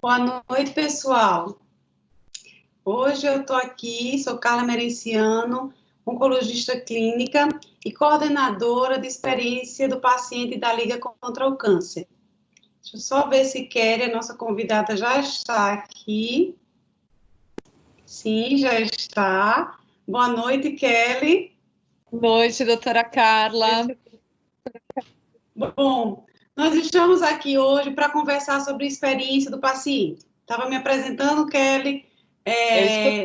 Boa noite, pessoal. Hoje eu estou aqui, sou Carla Merenciano, oncologista clínica e coordenadora de experiência do paciente da Liga contra o Câncer. Deixa eu só ver se Kelly, a nossa convidada, já está aqui. Sim, já está. Boa noite, Kelly. Boa noite, doutora Carla. Bom, nós estamos aqui hoje para conversar sobre a experiência do paciente. Estava me apresentando, Kelly,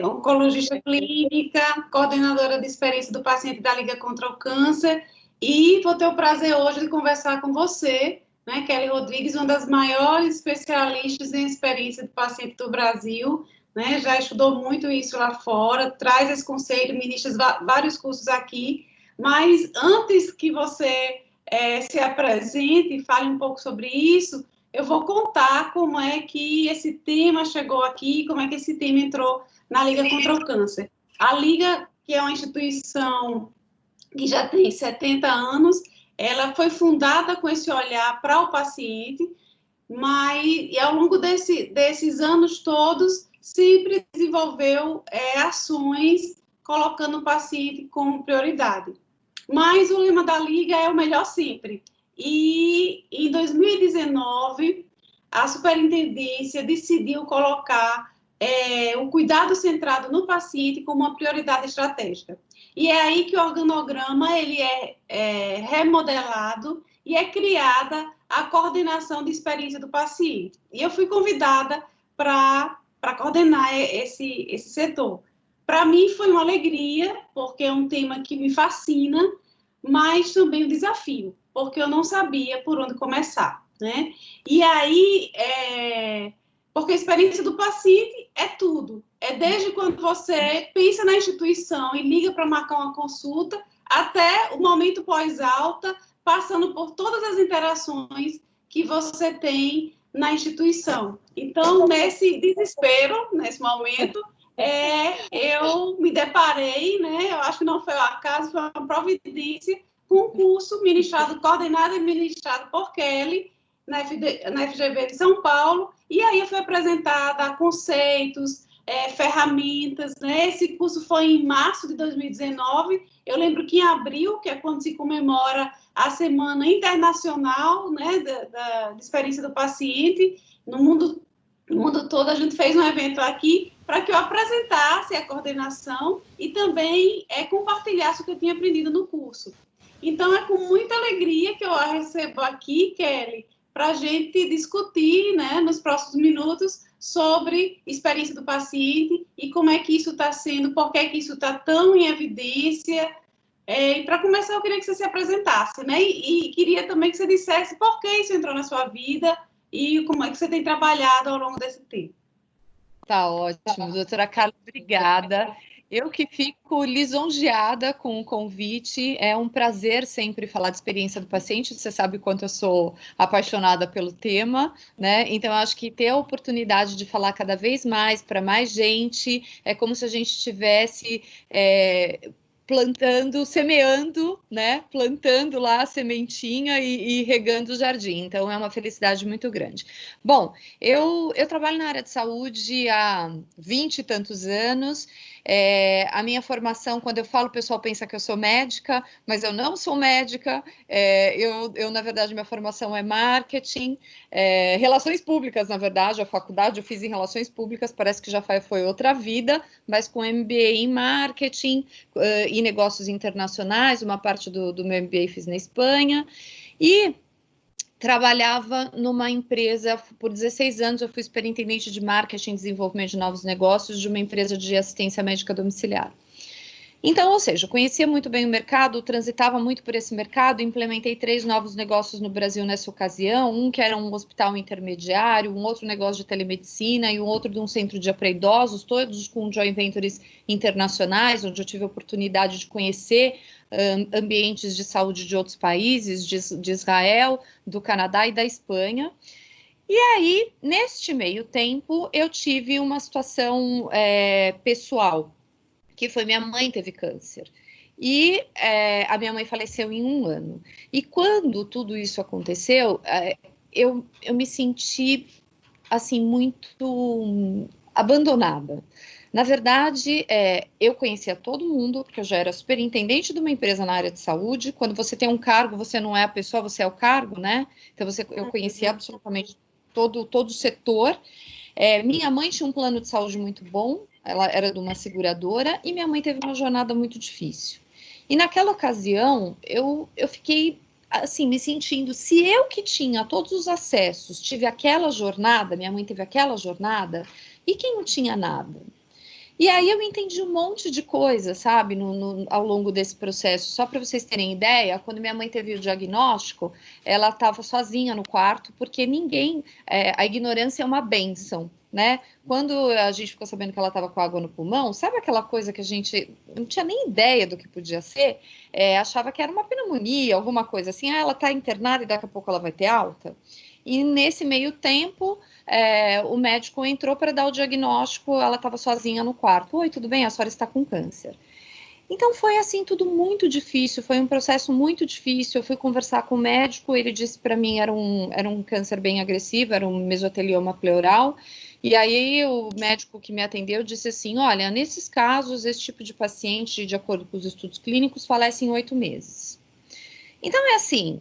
oncologista clínica, coordenadora de experiência do paciente da Liga contra o Câncer, e vou ter o prazer hoje de conversar com você, né, Kelly Rodrigues, uma das maiores especialistas em experiência do paciente do Brasil, né, já estudou muito isso lá fora, traz esse conceito, ministra vários cursos aqui, mas antes que você se apresente e fale um pouco sobre isso, eu vou contar como é que esse tema chegou aqui, como é que esse tema entrou na Liga contra o Câncer. A Liga, que é uma instituição que já tem 70 anos, ela foi fundada com esse olhar para o paciente, mas e ao longo desses anos todos, sempre desenvolveu ações colocando o paciente como prioridade. Mas o lema da Liga é o melhor sempre. E em 2019, a superintendência decidiu colocar o cuidado centrado no paciente como uma prioridade estratégica. E é aí que o organograma ele é remodelado e é criada a coordenação de experiência do paciente. E eu fui convidada para coordenar esse setor. Para mim foi uma alegria, porque é um tema que me fascina, mas também um desafio, porque eu não sabia por onde começar, né? E aí, porque a experiência do paciente é tudo. É desde quando você pensa na instituição e liga para marcar uma consulta, até o momento pós-alta, passando por todas as interações que você tem na instituição. Então, nesse desespero, nesse momento, eu me deparei, né? Eu acho que não foi o acaso, foi uma providência, com um curso ministrado, coordenado e ministrado por Kelly, na FGV de São Paulo, e aí eu fui apresentada conceitos, ferramentas, né? Esse curso foi em março de 2019, eu lembro que em abril, que é quando se comemora a Semana Internacional, né, da experiência do paciente, no mundo todo, a gente fez um evento aqui para que eu apresentasse a coordenação e também compartilhasse o que eu tinha aprendido no curso. Então, é com muita alegria que eu a recebo aqui, Kelly, para a gente discutir, né, nos próximos minutos, sobre experiência do paciente e como é que isso está sendo, por que isso está tão em evidência. E para começar, eu queria que você se apresentasse, né? E queria também que você dissesse por que isso entrou na sua vida e como é que você tem trabalhado ao longo desse tempo. Tá ótimo, doutora Carla, obrigada. Eu que fico lisonjeada com o convite, é um prazer sempre falar de experiência do paciente, você sabe o quanto eu sou apaixonada pelo tema, né? Então, eu acho que ter a oportunidade de falar cada vez mais para mais gente, é como se a gente tivesse plantando, semeando, né? Plantando lá a sementinha e regando o jardim. Então, é uma felicidade muito grande. Bom, eu trabalho na área de saúde há 20 e tantos anos. A minha formação, quando eu falo, o pessoal pensa que eu sou médica, mas eu não sou médica. Na verdade, minha formação é marketing, relações públicas, na verdade, a faculdade eu fiz em relações públicas, parece que já foi outra vida, mas com MBA em marketing e negócios internacionais, uma parte do meu MBA fiz na Espanha, e trabalhava numa empresa, por 16 anos eu fui superintendente de marketing e desenvolvimento de novos negócios de uma empresa de assistência médica domiciliar. Então, ou seja, eu conhecia muito bem o mercado, transitava muito por esse mercado, implementei 3 novos negócios no Brasil nessa ocasião, um que era um hospital intermediário, um outro negócio de telemedicina e um outro de um centro de pré-idosos, todos com joint ventures internacionais, onde eu tive a oportunidade de conhecer ambientes de saúde de outros países, de Israel, do Canadá e da Espanha. E aí, neste meio tempo, eu tive uma situação pessoal, que foi minha mãe teve câncer. E a minha mãe faleceu em 1 ano. E quando tudo isso aconteceu, eu me senti assim, muito abandonada. Na verdade, eu conhecia todo mundo, porque eu já era superintendente de uma empresa na área de saúde. Quando você tem um cargo, você não é a pessoa, você é o cargo, né? Então, eu conhecia absolutamente todo o setor. Minha mãe tinha um plano de saúde muito bom, ela era de uma seguradora, e minha mãe teve uma jornada muito difícil. E naquela ocasião, eu fiquei, assim, me sentindo, se eu que tinha todos os acessos, tive aquela jornada, minha mãe teve aquela jornada, e quem não tinha nada? E aí eu entendi um monte de coisa, sabe, ao longo desse processo. Só para vocês terem ideia, quando minha mãe teve o diagnóstico, ela estava sozinha no quarto, porque a ignorância é uma bênção, né? Quando a gente ficou sabendo que ela estava com água no pulmão, sabe aquela coisa que a gente não tinha nem ideia do que podia ser? Achava que era uma pneumonia, alguma coisa assim. Ela está internada e daqui a pouco ela vai ter alta. E nesse meio tempo, o médico entrou para dar o diagnóstico, ela estava sozinha no quarto. Oi, tudo bem? A senhora está com câncer. Então foi assim tudo muito difícil, foi um processo muito difícil. Eu fui conversar com o médico, ele disse para mim era um câncer bem agressivo, era um mesotelioma pleural. E aí o médico que me atendeu disse assim: olha, nesses casos, esse tipo de paciente, de acordo com os estudos clínicos, falece em 8 meses. Então é assim,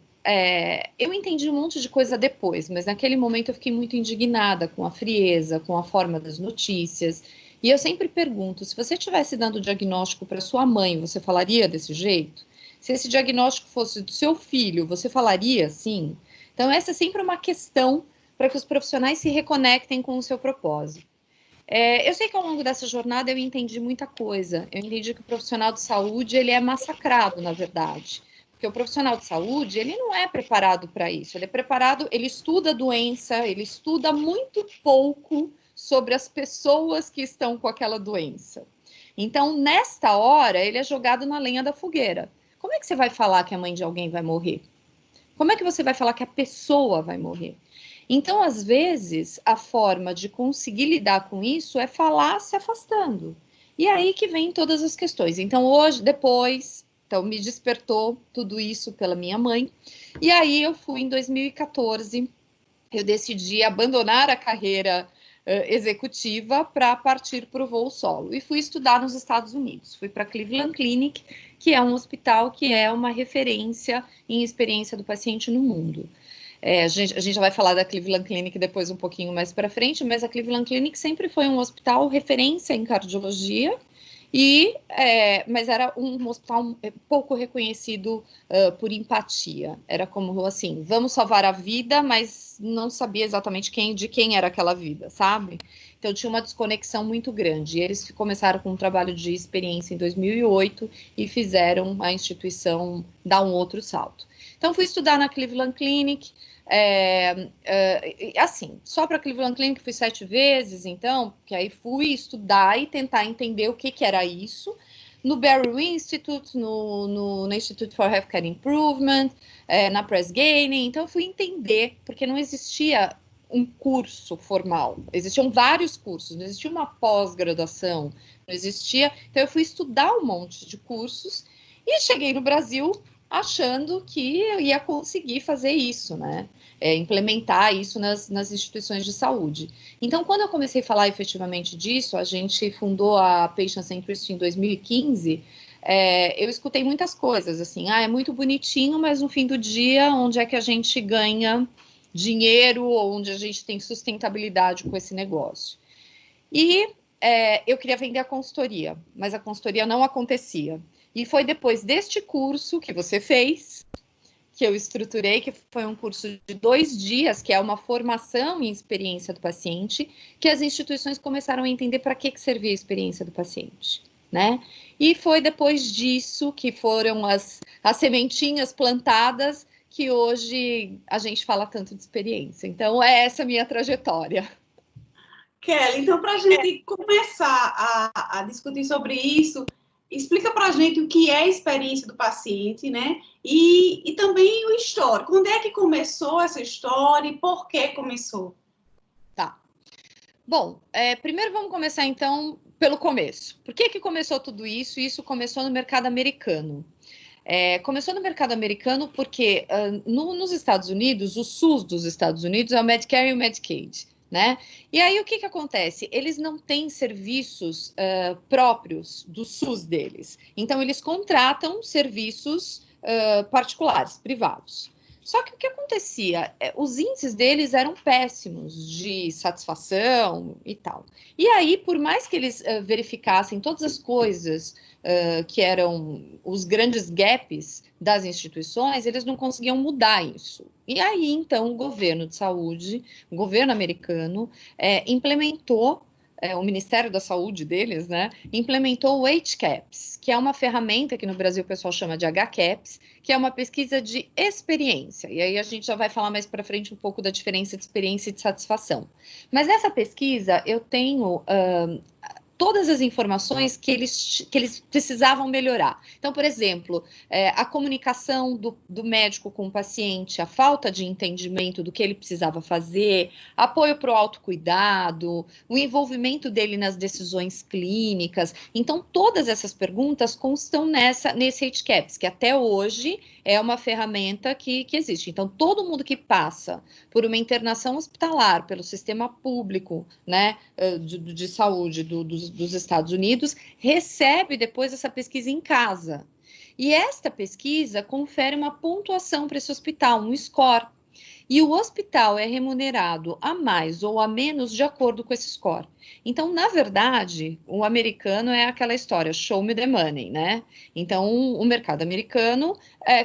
eu entendi um monte de coisa depois, mas naquele momento eu fiquei muito indignada com a frieza, com a forma das notícias. E eu sempre pergunto, se você estivesse dando o diagnóstico para sua mãe, você falaria desse jeito? Se esse diagnóstico fosse do seu filho, você falaria assim? Então essa é sempre uma questão para que os profissionais se reconectem com o seu propósito. Eu sei que ao longo dessa jornada eu entendi muita coisa. Eu entendi que o profissional de saúde ele é massacrado, na verdade. Porque o profissional de saúde, ele não é preparado para isso. Ele é preparado, ele estuda a doença, ele estuda muito pouco sobre as pessoas que estão com aquela doença. Então, nesta hora, ele é jogado na lenha da fogueira. Como é que você vai falar que a mãe de alguém vai morrer? Como é que você vai falar que a pessoa vai morrer? Então, às vezes, a forma de conseguir lidar com isso é falar se afastando. E aí que vem todas as questões. Então, hoje, depois, então me despertou tudo isso pela minha mãe. E aí eu fui em 2014, eu decidi abandonar a carreira executiva para partir para o voo solo. E fui estudar nos Estados Unidos. Fui para Cleveland Clinic, que é um hospital que é uma referência em experiência do paciente no mundo. A gente já vai falar da Cleveland Clinic depois um pouquinho mais para frente, mas a Cleveland Clinic sempre foi um hospital referência em cardiologia, mas era um hospital pouco reconhecido por empatia. Era como assim, vamos salvar a vida, mas não sabia exatamente de quem era aquela vida, sabe? Então tinha uma desconexão muito grande. E eles começaram com um trabalho de experiência em 2008 e fizeram a instituição dar um outro salto. Então fui estudar na Cleveland Clinic. Assim, só para Cleveland Clinic fui 7 vezes, então, que aí fui estudar e tentar entender o que era isso. No Barrow Institute, no Institute for Healthcare Improvement, na Press Ganey, então eu fui entender, porque não existia um curso formal, existiam vários cursos, não existia uma pós-graduação, não existia, então eu fui estudar um monte de cursos e cheguei no Brasil achando que eu ia conseguir fazer isso, né? Implementar isso nas instituições de saúde. Então, quando eu comecei a falar efetivamente disso, a gente fundou a Patient Centricity em 2015, eu escutei muitas coisas, assim, é muito bonitinho, mas no fim do dia, onde é que a gente ganha dinheiro, ou onde a gente tem sustentabilidade com esse negócio? E eu queria vender a consultoria, mas a consultoria não acontecia. E foi depois deste curso que você fez, que eu estruturei, que foi um curso de 2 dias, que é uma formação em experiência do paciente, que as instituições começaram a entender para que servia a experiência do paciente, né? E foi depois disso que foram as sementinhas plantadas que hoje a gente fala tanto de experiência. Então, é essa a minha trajetória. Kelly, então, para a gente começar a discutir sobre isso, explica para a gente o que é a experiência do paciente, né? E também o histórico. Onde é que começou essa história e por que começou? Tá. Bom, primeiro vamos começar, então, pelo começo. Por que começou tudo isso? Isso começou no mercado americano. Começou no mercado americano porque nos Estados Unidos, o SUS dos Estados Unidos é o Medicare e o Medicaid. né? E aí o que acontece? Eles não têm serviços próprios do SUS deles. Então, eles contratam serviços particulares, privados. Só que o que acontecia? Os índices deles eram péssimos de satisfação e tal. E aí, por mais que eles verificassem todas as coisas que eram os grandes gaps das instituições, eles não conseguiam mudar isso. E aí, então, o governo de saúde, o governo americano, implementou, o Ministério da Saúde deles, né, implementou o HCAHPS, que é uma ferramenta que no Brasil o pessoal chama de HCAHPS, que é uma pesquisa de experiência. E aí a gente já vai falar mais para frente um pouco da diferença de experiência e de satisfação. Mas nessa pesquisa eu tenho todas as informações que eles precisavam melhorar. Então, por exemplo, a comunicação do médico com o paciente, a falta de entendimento do que ele precisava fazer, apoio para o autocuidado, o envolvimento dele nas decisões clínicas. Então, todas essas perguntas constam nesse HCAHPS, que até hoje é uma ferramenta que existe. Então, todo mundo que passa por uma internação hospitalar pelo sistema público, né, de saúde dos Estados Unidos, recebe depois essa pesquisa em casa. E esta pesquisa confere uma pontuação para esse hospital, um score. E o hospital é remunerado a mais ou a menos de acordo com esse score. Então, na verdade, o americano é aquela história, show me the money, né? Então, o mercado americano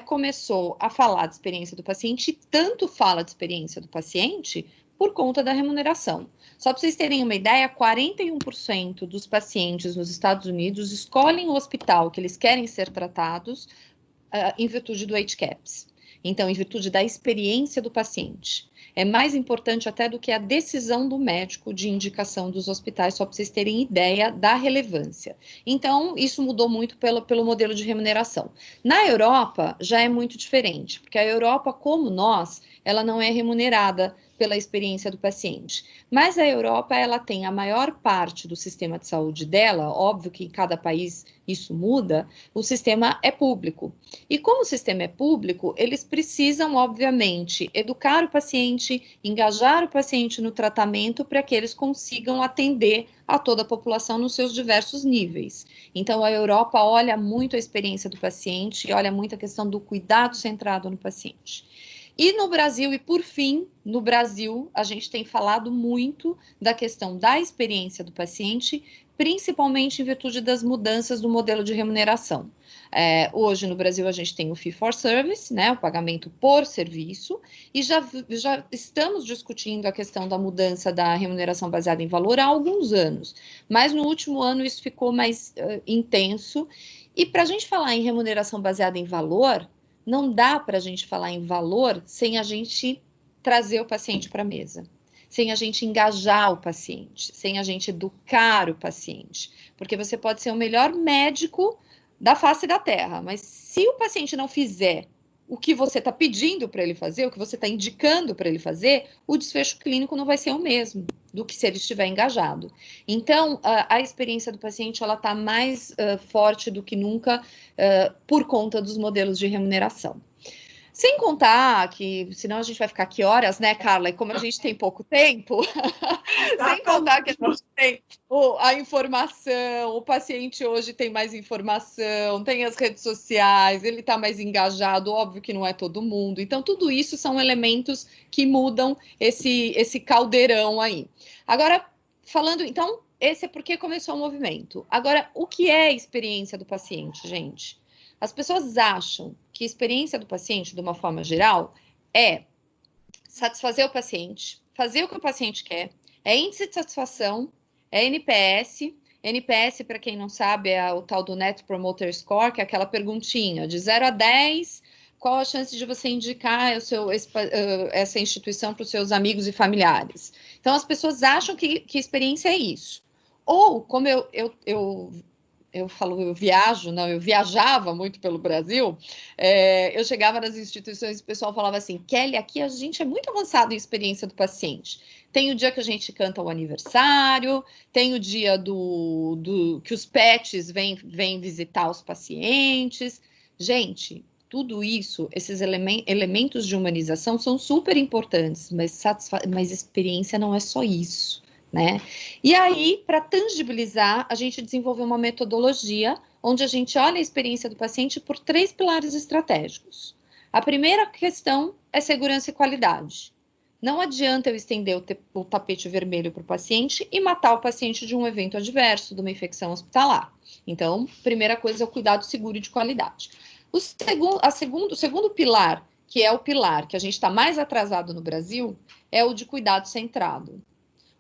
começou a falar de experiência do paciente, tanto fala de experiência do paciente por conta da remuneração. Só para vocês terem uma ideia, 41% dos pacientes nos Estados Unidos escolhem o hospital que eles querem ser tratados em virtude do HCAHPS. Então, em virtude da experiência do paciente. É mais importante até do que a decisão do médico de indicação dos hospitais, só para vocês terem ideia da relevância. Então, isso mudou muito pelo modelo de remuneração. Na Europa, já é muito diferente, porque a Europa, como nós, ela não é remunerada pela experiência do paciente. Mas a Europa, ela tem a maior parte do sistema de saúde dela, óbvio que em cada país isso muda, o sistema é público. E como o sistema é público, eles precisam, obviamente, educar o paciente, engajar o paciente no tratamento para que eles consigam atender a toda a população nos seus diversos níveis. Então, a Europa olha muito a experiência do paciente e olha muito a questão do cuidado centrado no paciente. E no Brasil, e por fim, no Brasil, a gente tem falado muito da questão da experiência do paciente, principalmente em virtude das mudanças do modelo de remuneração. Hoje, no Brasil, a gente tem o fee for service, né, o pagamento por serviço, e já estamos discutindo a questão da mudança da remuneração baseada em valor há alguns anos, mas no último ano isso ficou mais intenso, e para a gente falar em remuneração baseada em valor, não dá para a gente falar em valor sem a gente trazer o paciente para a mesa, sem a gente engajar o paciente, sem a gente educar o paciente. Porque você pode ser o melhor médico da face da terra, mas se o paciente não fizer o que você está pedindo para ele fazer, o que você está indicando para ele fazer, o desfecho clínico não vai ser o mesmo do que se ele estiver engajado. Então, a experiência do paciente ela está mais forte do que nunca por conta dos modelos de remuneração. Sem contar que, senão a gente vai ficar aqui horas, né, Carla? E como a gente tem pouco tempo, sem contar que a gente tem a informação, o paciente hoje tem mais informação, tem as redes sociais, ele está mais engajado, óbvio que não é todo mundo. Então, tudo isso são elementos que mudam esse caldeirão aí. Agora, falando, então, esse é porque começou o movimento. Agora, o que é a experiência do paciente, gente? As pessoas acham que a experiência do paciente, de uma forma geral, é satisfazer o paciente, fazer o que o paciente quer, é índice de satisfação, é NPS. NPS, para quem não sabe, é o tal do Net Promoter Score, que é aquela perguntinha de 0 a 10, qual a chance de você indicar essa instituição para os seus amigos e familiares? Então, as pessoas acham que experiência é isso. Ou, como eu falo, eu viajava muito pelo Brasil, eu chegava nas instituições e o pessoal falava assim, Kelly, aqui a gente é muito avançado em experiência do paciente. Tem o dia que a gente canta o aniversário, tem o dia que os pets vêm visitar os pacientes. Gente, tudo isso, esses elementos de humanização são super importantes, mas experiência não é só isso, né? E aí, para tangibilizar, a gente desenvolveu uma metodologia onde a gente olha a experiência do paciente por 3 pilares estratégicos. A primeira questão é segurança e qualidade. Não adianta eu estender o tapete vermelho para o paciente e matar o paciente de um evento adverso, de uma infecção hospitalar. Então, primeira coisa é o cuidado seguro e de qualidade. O segundo pilar, que é o pilar que a gente está mais atrasado no Brasil, é o de cuidado centrado.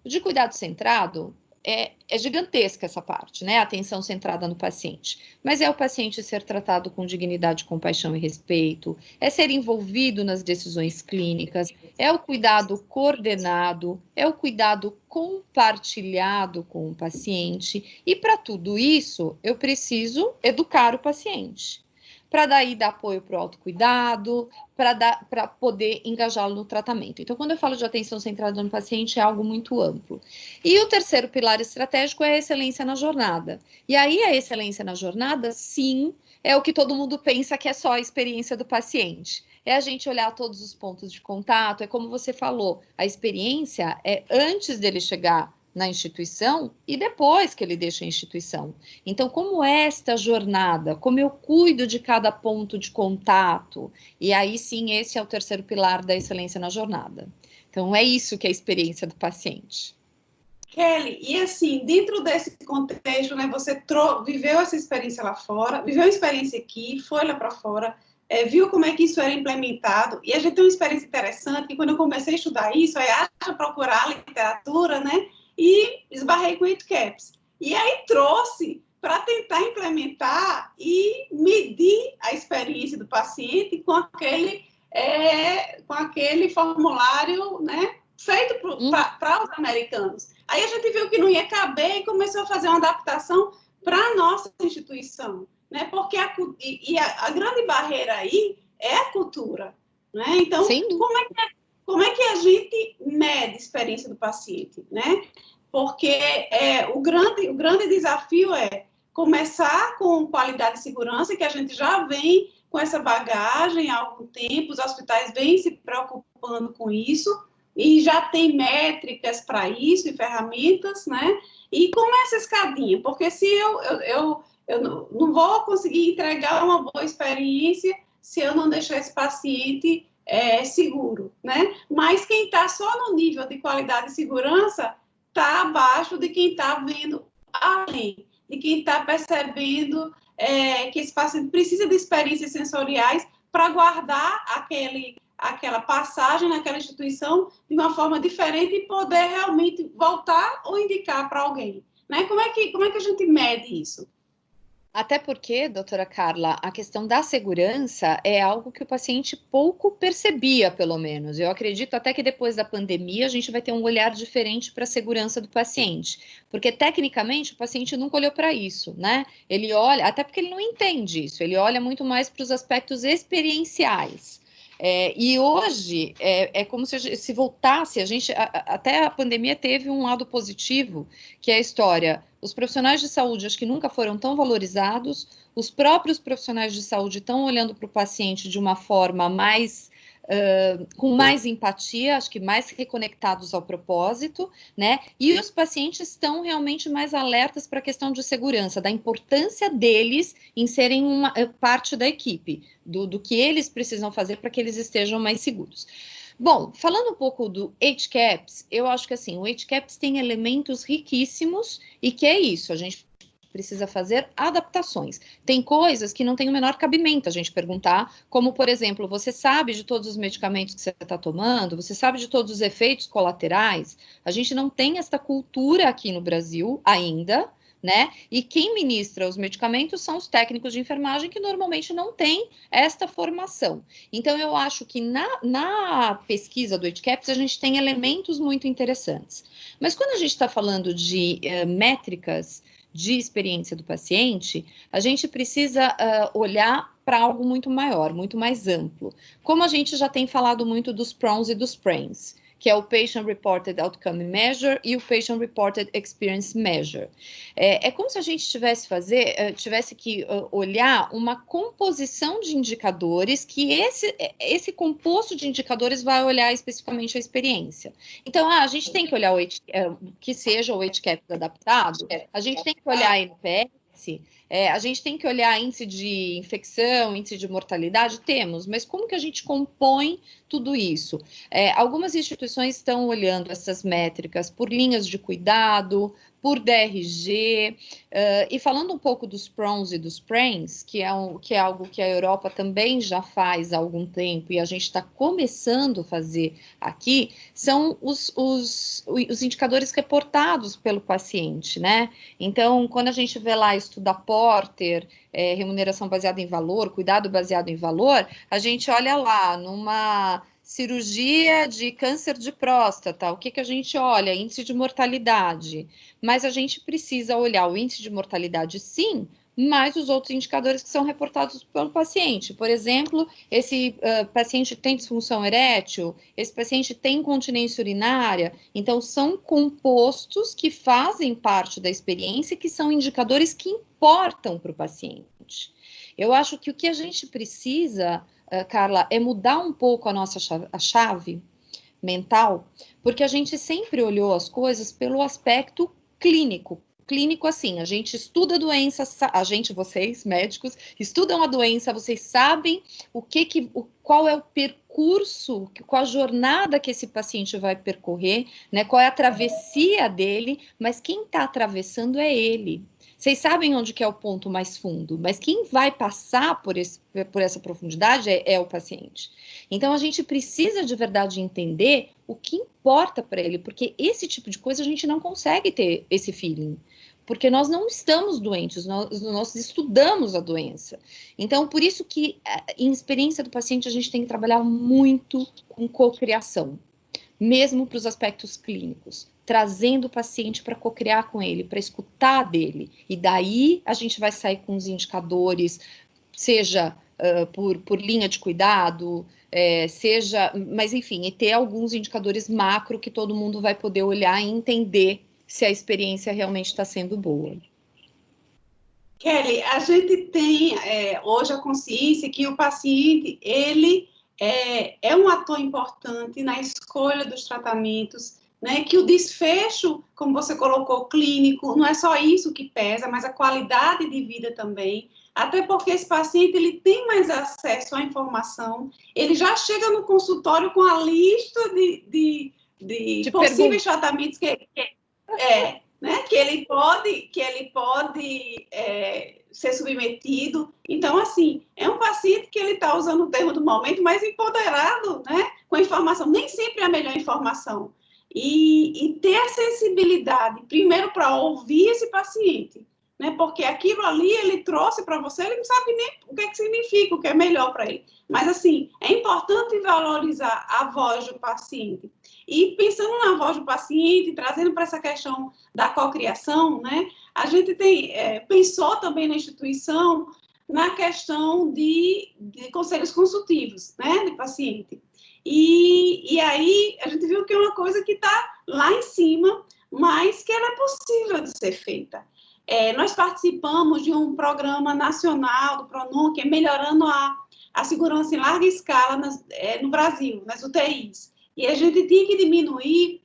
O de cuidado centrado é gigantesca essa parte, né? A atenção centrada no paciente. Mas é o paciente ser tratado com dignidade, compaixão e respeito, é ser envolvido nas decisões clínicas, é o cuidado coordenado, é o cuidado compartilhado com o paciente. E para tudo isso, eu preciso educar o paciente. Para daí dar apoio para o autocuidado, para poder engajá-lo no tratamento. Então, quando eu falo de atenção centrada no paciente, é algo muito amplo. E o terceiro pilar estratégico é a excelência na jornada. E aí, a excelência na jornada, sim, é o que todo mundo pensa que é só a experiência do paciente. É a gente olhar todos os pontos de contato, é como você falou, a experiência é antes dele chegar na instituição e depois que ele deixa a instituição. Então, como é esta jornada, como eu cuido de cada ponto de contato, e aí sim, esse é o terceiro pilar da excelência na jornada. Então, é isso que é a experiência do paciente. Kelly, e assim, dentro desse contexto, né, você viveu essa experiência lá fora, viveu a experiência aqui, foi lá para fora, viu como é que isso era implementado, e a gente tem uma experiência interessante, que quando eu comecei a estudar isso, aí acha procurar literatura, né, e esbarrei com HCAHPS. E aí trouxe para tentar implementar e medir a experiência do paciente com aquele formulário, né, feito para os americanos. Aí a gente viu que não ia caber e começou a fazer uma adaptação para a nossa instituição, né? Porque a grande barreira aí é a cultura, né? Então, como é que a gente mede a experiência do paciente, né? Porque o grande desafio é começar com qualidade e segurança, que a gente já vem com essa bagagem há algum tempo, os hospitais vêm se preocupando com isso, e já tem métricas para isso e ferramentas, né? E como é essa escadinha? Porque se eu não vou conseguir entregar uma boa experiência se eu não deixar esse paciente seguro, né? Mas quem está só no nível de qualidade e segurança está abaixo de quem está vendo além, de quem está percebendo que esse paciente precisa de experiências sensoriais para guardar aquela passagem naquela instituição de uma forma diferente e poder realmente voltar ou indicar para alguém, né? Como é que a gente mede isso? Até porque, doutora Carla, a questão da segurança é algo que o paciente pouco percebia, pelo menos. Eu acredito até que depois da pandemia a gente vai ter um olhar diferente para a segurança do paciente, porque tecnicamente o paciente nunca olhou para isso, né? Ele olha, até porque ele não entende isso, ele olha muito mais para os aspectos experienciais. E hoje é como se voltasse, até a pandemia teve um lado positivo, que é a história. Os profissionais de saúde acho que nunca foram tão valorizados, os próprios profissionais de saúde estão olhando para o paciente de uma forma com mais empatia, acho que mais reconectados ao propósito, né? E os pacientes estão realmente mais alertas para a questão de segurança, da importância deles em serem uma parte da equipe, do que eles precisam fazer para que eles estejam mais seguros. Bom, falando um pouco do HCAHPS, eu acho que assim, o HCAHPS tem elementos riquíssimos e que é isso, a gente precisa fazer adaptações. Tem coisas que não tem o menor cabimento a gente perguntar, como, por exemplo, você sabe de todos os medicamentos que você está tomando? Você sabe de todos os efeitos colaterais? A gente não tem essa cultura aqui no Brasil ainda, né? E quem ministra os medicamentos são os técnicos de enfermagem que normalmente não têm esta formação. Então, eu acho que na pesquisa do HCAHPS a gente tem elementos muito interessantes. Mas quando a gente está falando de métricas de experiência do paciente, a gente precisa olhar para algo muito maior, muito mais amplo. Como a gente já tem falado muito dos PRONs e dos PRANs, que é o Patient Reported Outcome Measure e o Patient Reported Experience Measure. É como se a gente tivesse que olhar uma composição de indicadores, que esse composto de indicadores vai olhar especificamente a experiência. Então, a gente tem que olhar que seja o HCAP adaptado, a gente tem que olhar a NPS, a gente tem que olhar índice de infecção, índice de mortalidade, mas como que a gente compõe tudo isso? Algumas instituições estão olhando essas métricas por linhas de cuidado, por DRG, e falando um pouco dos PRONs e dos PRANs, que é algo que a Europa também já faz há algum tempo e a gente está começando a fazer aqui, são os indicadores reportados pelo paciente, né? Então, quando a gente vê lá estuda Porter, remuneração baseada em valor, cuidado baseado em valor, a gente olha lá numa cirurgia de câncer de próstata, o que a gente olha? Índice de mortalidade. Mas a gente precisa olhar o índice de mortalidade, sim, mas os outros indicadores que são reportados pelo paciente. Por exemplo, esse paciente tem disfunção erétil, esse paciente tem incontinência urinária. Então, são compostos que fazem parte da experiência, que são indicadores que importam para o paciente. Eu acho que o que a gente precisa, Carla, é mudar um pouco a nossa chave mental, porque a gente sempre olhou as coisas pelo aspecto clínico. Clínico, assim, a gente estuda a doença, vocês, médicos, estudam a doença, vocês sabem qual é o percurso, qual a jornada que esse paciente vai percorrer, né? Qual é a travessia dele, mas quem está atravessando é ele. Vocês sabem onde que é o ponto mais fundo, mas quem vai passar por essa profundidade é o paciente. Então, a gente precisa de verdade entender o que importa para ele, porque esse tipo de coisa a gente não consegue ter esse feeling, porque nós não estamos doentes, nós estudamos a doença. Então, por isso que, em experiência do paciente, a gente tem que trabalhar muito com cocriação, mesmo para os aspectos clínicos, trazendo o paciente para cocriar com ele, para escutar dele. E daí a gente vai sair com os indicadores, seja por linha de cuidado, mas enfim, e ter alguns indicadores macro que todo mundo vai poder olhar e entender se a experiência realmente está sendo boa. Kelly, a gente tem hoje a consciência que o paciente, ele é um ator importante na escolha dos tratamentos, né? Que o desfecho, como você colocou, clínico, não é só isso que pesa, mas a qualidade de vida também, até porque esse paciente ele tem mais acesso à informação, ele já chega no consultório com a lista de possíveis tratamentos né, que ele pode ser submetido. Então, assim, é um paciente que ele está usando o termo do momento, mas empoderado, né, com a informação, nem sempre é a melhor informação. E ter a sensibilidade, primeiro, para ouvir esse paciente, né, porque aquilo ali ele trouxe para você, ele não sabe nem o que significa, o que é melhor para ele. Mas, assim, é importante valorizar a voz do paciente. E pensando na voz do paciente, trazendo para essa questão da cocriação, né, a gente pensou também na instituição na questão de conselhos consultivos, né, de paciente. E aí a gente viu que é uma coisa que está lá em cima, mas que ela é possível de ser feita. Nós participamos de um programa nacional do PRONUN, que é melhorando a segurança em larga escala no Brasil, nas UTIs. E a gente tinha que diminuir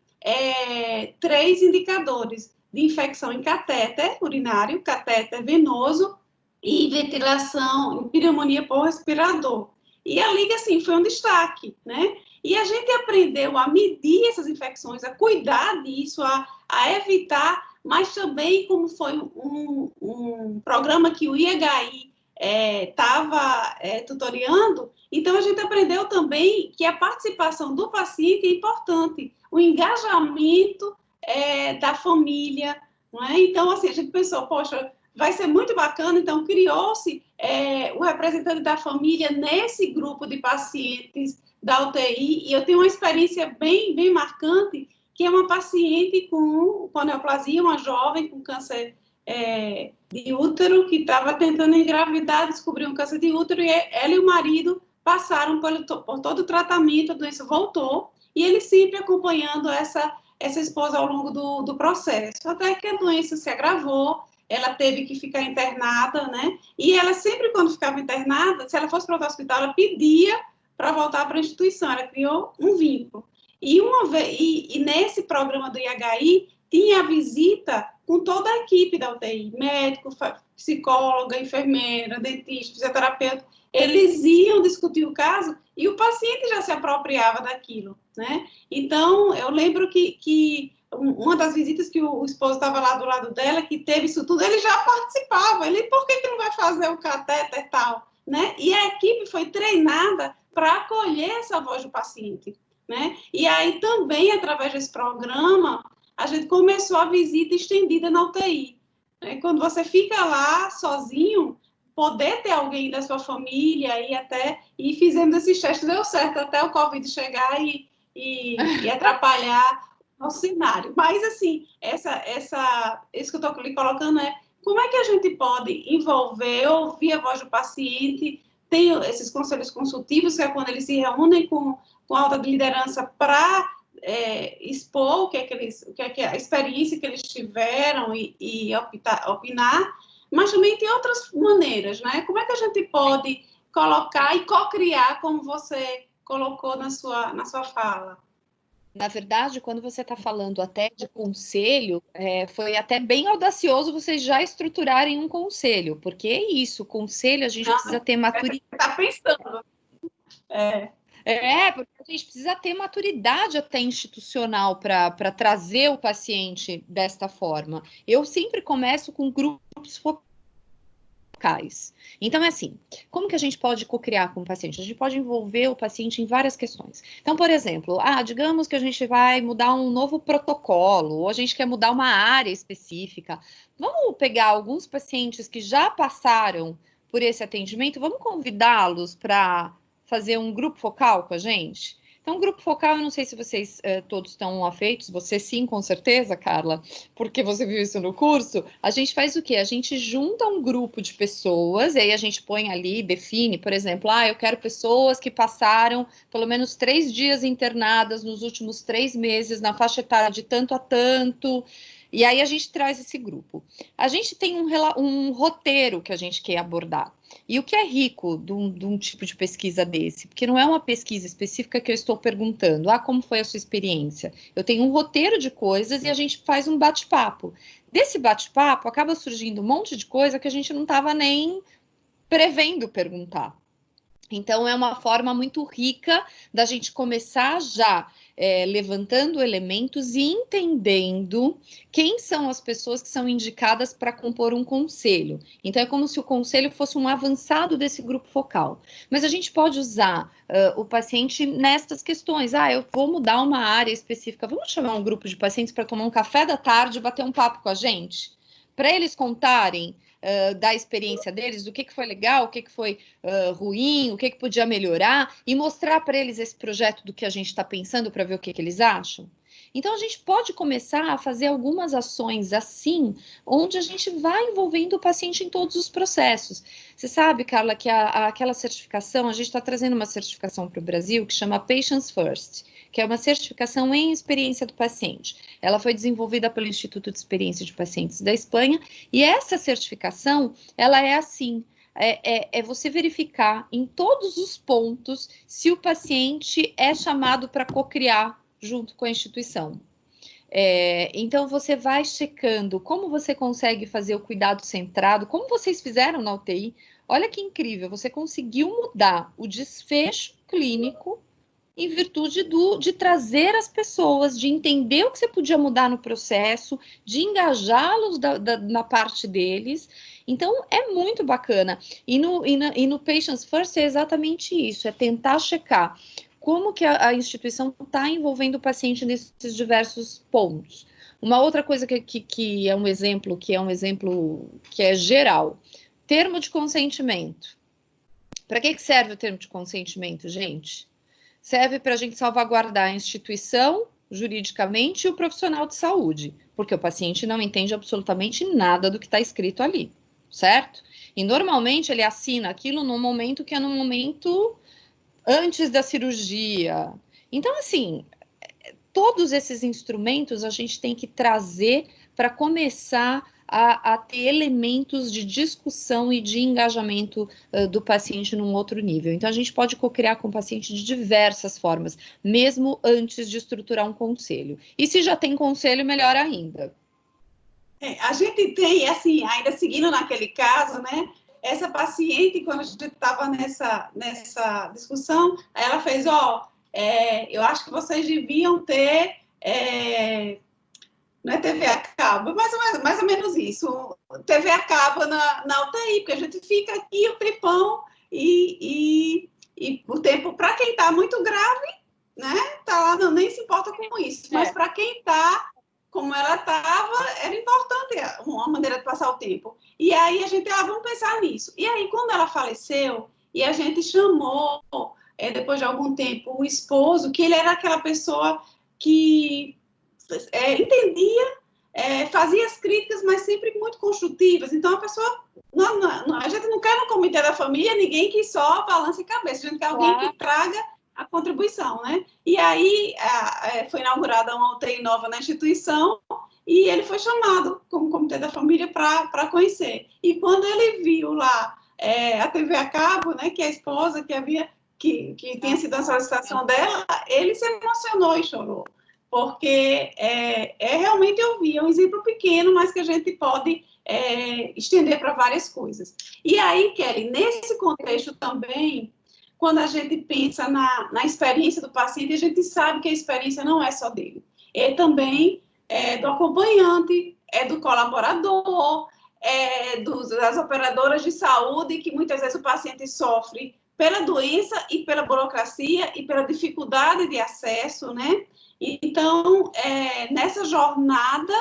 3 indicadores de infecção em catéter urinário, catéter venoso e ventilação, pneumonia por respirador. E a Liga, assim, foi um destaque, né? E a gente aprendeu a medir essas infecções, a cuidar disso, a evitar, mas também, como foi um programa que o IHI estava tutoriando, então a gente aprendeu também que a participação do paciente é importante, o engajamento da família, não é? Então, assim, a gente pensou, poxa, vai ser muito bacana, então criou-se o representante da família nesse grupo de pacientes da UTI, e eu tenho uma experiência bem, bem marcante, que é uma paciente com neoplasia, uma jovem com câncer de útero, que estava tentando engravidar, descobriu um câncer de útero, e ela e o marido passaram por todo o tratamento, a doença voltou, e ele sempre acompanhando essa esposa ao longo do processo, até que a doença se agravou, ela teve que ficar internada, né? E ela sempre, quando ficava internada, se ela fosse para o hospital, ela pedia para voltar para a instituição, ela criou um vínculo. E nesse programa do IHI, tinha a visita com toda a equipe da UTI, médico, psicóloga, enfermeira, dentista, fisioterapeuta, eles iam discutir o caso e o paciente já se apropriava daquilo, né? Então, eu lembro que uma das visitas que o esposo estava lá do lado dela, que teve isso tudo, ele já participava. Ele, por que não vai fazer o catéter e tal? Né? E a equipe foi treinada para acolher essa voz do paciente, né? E aí também, através desse programa, a gente começou a visita estendida na UTI. Né? Quando você fica lá sozinho, poder ter alguém da sua família e fizemos esses testes, deu certo, até o Covid chegar e atrapalhar o cenário. Mas, assim, isso que eu estou lhe colocando é como é que a gente pode envolver, ouvir a voz do paciente, tem esses conselhos consultivos, que é quando eles se reúnem com a alta liderança para expor o que é a experiência que eles tiveram e opinar, mas também tem outras maneiras, né? Como é que a gente pode colocar e co-criar, como você colocou na sua fala? Na verdade, quando você está falando até de conselho, foi até bem audacioso vocês já estruturarem um conselho, porque é isso, conselho a gente precisa ter maturidade. Está pensando. Porque a gente precisa ter maturidade até institucional para trazer o paciente desta forma. Eu sempre começo com grupos focais. Então, é assim, como que a gente pode co-criar com o paciente? A gente pode envolver o paciente em várias questões. Então, por exemplo, digamos que a gente vai mudar um novo protocolo, ou a gente quer mudar uma área específica. Vamos pegar alguns pacientes que já passaram por esse atendimento, vamos convidá-los para fazer um grupo focal com a gente? Então, grupo focal, eu não sei se vocês todos estão afeitos, você sim, com certeza, Carla, porque você viu isso no curso. A gente faz o quê? A gente junta um grupo de pessoas, e aí a gente põe ali, define, por exemplo, eu quero pessoas que passaram pelo menos 3 dias internadas nos últimos 3 meses, na faixa etária de tanto a tanto. E aí a gente traz esse grupo. A gente tem um roteiro que a gente quer abordar. E o que é rico de um tipo de pesquisa desse? Porque não é uma pesquisa específica que eu estou perguntando, como foi a sua experiência? Eu tenho um roteiro de coisas e a gente faz um bate-papo. Desse bate-papo acaba surgindo um monte de coisa que a gente não estava nem prevendo perguntar. Então, é uma forma muito rica da gente começar já levantando elementos e entendendo quem são as pessoas que são indicadas para compor um conselho. Então, é como se o conselho fosse um avançado desse grupo focal. Mas a gente pode usar o paciente nestas questões. Eu vou mudar uma área específica. Vamos chamar um grupo de pacientes para tomar um café da tarde e bater um papo com a gente? Para eles contarem da experiência deles, do que foi legal, o que foi ruim, o que podia melhorar, e mostrar para eles esse projeto do que a gente está pensando para ver o que eles acham. Então, a gente pode começar a fazer algumas ações assim, onde a gente vai envolvendo o paciente em todos os processos. Você sabe, Carla, que aquela certificação, a gente está trazendo uma certificação para o Brasil que chama Patients First, que é uma certificação em experiência do paciente. Ela foi desenvolvida pelo Instituto de Experiência de Pacientes da Espanha, e essa certificação, ela é assim, é você verificar em todos os pontos se o paciente é chamado para co-criar junto com a instituição. Então, você vai checando como você consegue fazer o cuidado centrado, como vocês fizeram na UTI. Olha que incrível, você conseguiu mudar o desfecho clínico em virtude de trazer as pessoas, de entender o que você podia mudar no processo, de engajá-los na parte deles. Então, é muito bacana. E no Patients First é exatamente isso, é tentar checar como que a instituição está envolvendo o paciente nesses diversos pontos. Uma outra coisa que é um exemplo que é geral, termo de consentimento. Para que serve o termo de consentimento, gente? Serve para a gente salvaguardar a instituição juridicamente e o profissional de saúde, porque o paciente não entende absolutamente nada do que está escrito ali, certo? E normalmente ele assina aquilo no momento que é no momento antes da cirurgia. Então, assim, todos esses instrumentos a gente tem que trazer para começar a ter elementos de discussão e de engajamento do paciente num outro nível. Então, a gente pode co-criar com o paciente de diversas formas, mesmo antes de estruturar um conselho. E se já tem conselho, melhor ainda. A gente tem, assim, ainda seguindo naquele caso, né? Essa paciente, quando a gente estava nessa discussão, ela fez, eu acho que vocês deviam ter... não é TV a cabo, mais ou menos isso. TV a cabo na UTI, porque a gente fica aqui o tripão e o tempo, para quem está muito grave, né? Tá lá, não, nem se importa com isso. Mas para quem está, como ela estava, era importante uma maneira de passar o tempo. E aí a gente, vamos pensar nisso. E aí, quando ela faleceu, e a gente chamou, depois de algum tempo, o esposo, que ele era aquela pessoa que entendia, fazia as críticas, mas sempre muito construtivas. Então, a pessoa... a gente não quer no comitê da família ninguém que só balance a cabeça. A gente quer alguém que traga a contribuição, né? E aí, foi inaugurada uma UTI nova na instituição e ele foi chamado como comitê da família para conhecer. E quando ele viu lá a TV a cabo, né, que a esposa que tinha sido a solicitação dela, ele se emocionou e chorou. Porque realmente eu vi, é um exemplo pequeno, mas que a gente pode estender para várias coisas. E aí, Kelly, nesse contexto também, quando a gente pensa na experiência do paciente, a gente sabe que a experiência não é só dele. É também do acompanhante, do colaborador, das operadoras de saúde, que muitas vezes o paciente sofre pela doença e pela burocracia e pela dificuldade de acesso, né? Então, nessa jornada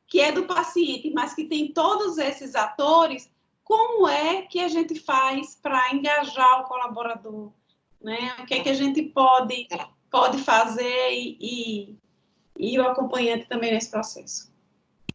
que é do paciente, mas que tem todos esses atores, como é que a gente faz para engajar o colaborador? Né? O que é que a gente pode fazer e o acompanhante também nesse processo?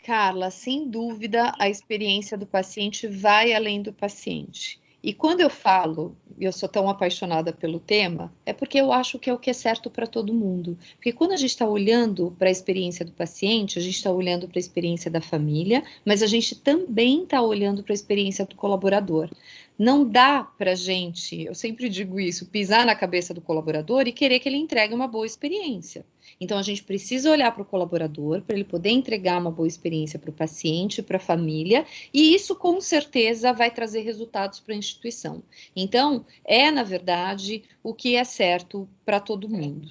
Carla, sem dúvida, a experiência do paciente vai além do paciente. E quando eu falo, eu sou tão apaixonada pelo tema, é porque eu acho que é o que é certo para todo mundo. Porque quando a gente está olhando para a experiência do paciente, a gente está olhando para a experiência da família, mas a gente também está olhando para a experiência do colaborador. Não dá para a gente, eu sempre digo isso, pisar na cabeça do colaborador e querer que ele entregue uma boa experiência. Então, a gente precisa olhar para o colaborador, para ele poder entregar uma boa experiência para o paciente, para a família, e isso, com certeza, vai trazer resultados para a instituição. Então, na verdade, o que é certo para todo mundo.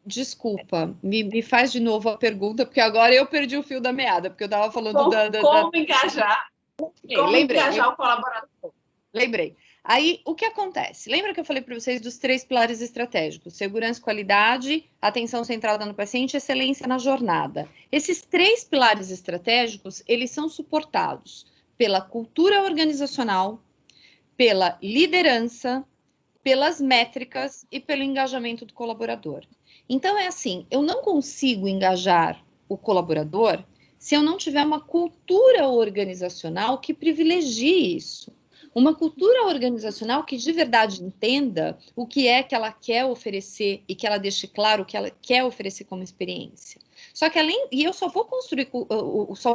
Desculpa, me faz de novo a pergunta, porque agora eu perdi o fio da meada, porque eu estava falando como engajar. Como engajar o colaborador. Lembrei. Aí, o que acontece? Lembra que eu falei para vocês dos 3 pilares estratégicos? Segurança e qualidade, atenção centrada no paciente, excelência na jornada. Esses 3 pilares estratégicos, eles são suportados pela cultura organizacional, pela liderança, pelas métricas e pelo engajamento do colaborador. Então, é assim, eu não consigo engajar o colaborador se eu não tiver uma cultura organizacional que privilegie isso. Uma cultura organizacional que de verdade entenda o que é que ela quer oferecer e que ela deixe claro o que ela quer oferecer como experiência. Só que eu só vou